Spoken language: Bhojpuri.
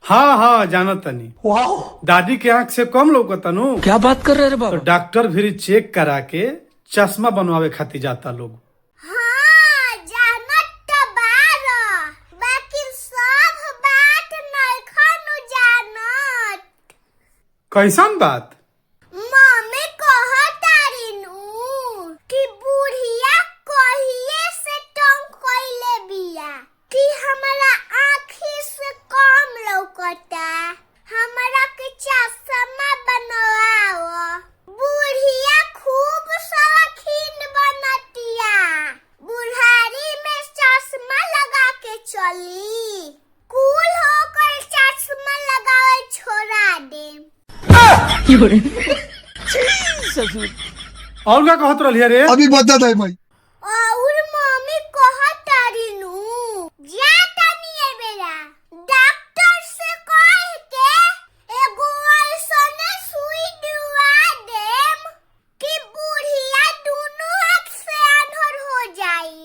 हाँ हाँ जानत तनी। दादी के आँख से कम लौकतनु। क्या बात कर रहे रे बाबा? तो डॉक्टर भी चेक करा के चश्मा बनवावे खातिर जाता लोग। हाँ, जानत त बारो, बाकी सब बात नइखनु जानत। कैसन बात? मम्मी कहतारी नु कि बुढ़िया कहिए से टंग कइले बिया कि हमरा आँखी से कम लौकता, हमरा के चश्मा बनवाओ। बुढ़िया खूब शौकीन बनतिया, बुढ़ारी में चश्मा लगा के चली, कुल होकर चश्मा लगावे छोड़ा दे। और का कहत रहलिया रे? अभी बता दे भाई। और मम्मी कहतारी नु जाता नहीं बेरा डॉक्टर से कह के एगो ऐसने सुई दिवा देम कि बुढ़िया दोनों आँख से आंधर हो जाई।